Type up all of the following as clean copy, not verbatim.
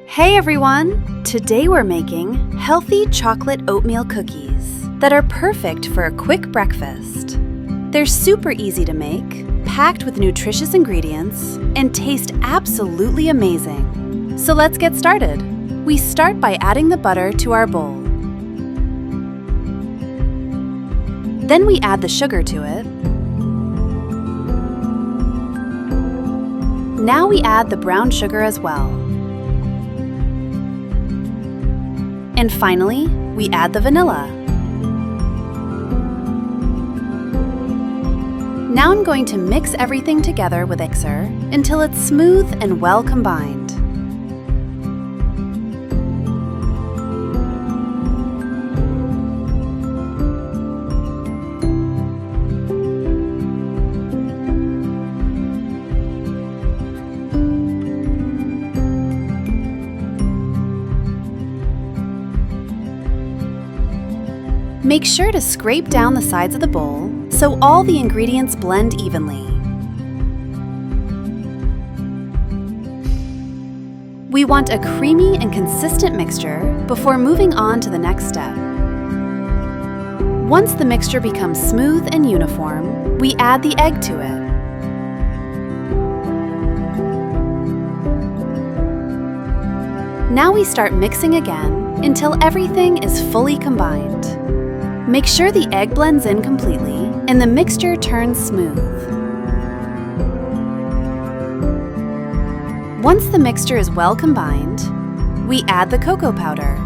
Hey everyone! Today we're making healthy chocolate oatmeal cookies that are perfect for a quick breakfast. They're super easy to make, packed with nutritious ingredients, and taste absolutely amazing. So let's get started. We start by adding the butter to our bowl. Then we add the sugar to it. Now we add the brown sugar as well. And finally, we add the vanilla. Now I'm going to mix everything together with a mixer until it's smooth and well combined. Make sure to scrape down the sides of the bowl so all the ingredients blend evenly. We want a creamy and consistent mixture before moving on to the next step. Once the mixture becomes smooth and uniform, we add the egg to it. Now we start mixing again until everything is fully combined. Make sure the egg blends in completely and the mixture turns smooth. Once the mixture is well combined, we add the cocoa powder.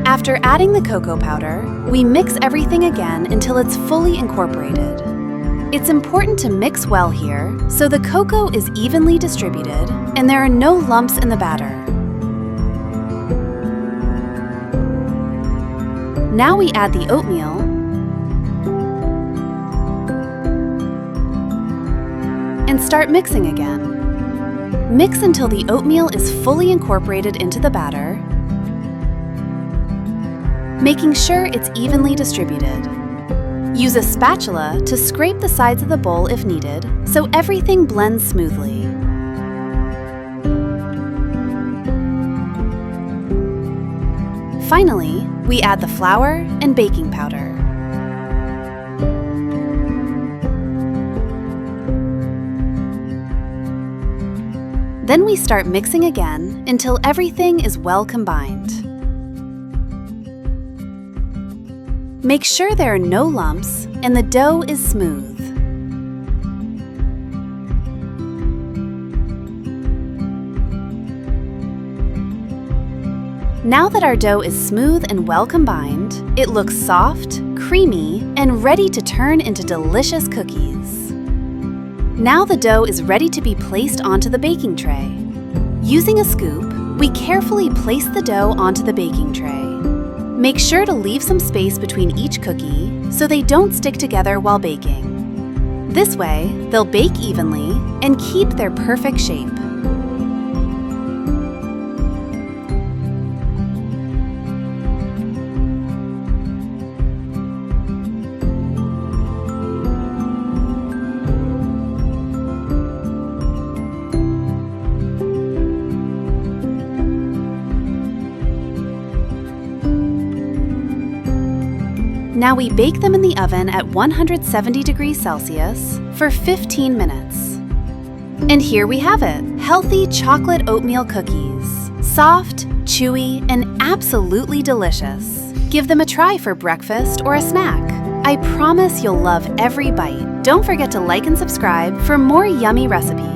After adding the cocoa powder, we mix everything again until it's fully incorporated. It's important to mix well here so the cocoa is evenly distributed and there are no lumps in the batter. Now we add the oatmeal and start mixing again. Mix until the oatmeal is fully incorporated into the batter, making sure it's evenly distributed. Use a spatula to scrape the sides of the bowl if needed, so everything blends smoothly. Finally, we add the flour and baking powder. Then we start mixing again until everything is well combined. Make sure there are no lumps and the dough is smooth. Now that our dough is smooth and well combined, it looks soft, creamy, and ready to turn into delicious cookies. Now the dough is ready to be placed onto the baking tray. Using a scoop, we carefully place the dough onto the baking tray. Make sure to leave some space between each cookie so they don't stick together while baking. This way, they'll bake evenly and keep their perfect shape. Now we bake them in the oven at 170 degrees Celsius for 15 minutes. And here we have it, healthy chocolate oatmeal cookies. Soft, chewy, and absolutely delicious. Give them a try for breakfast or a snack. I promise you'll love every bite. Don't forget to like and subscribe for more yummy recipes.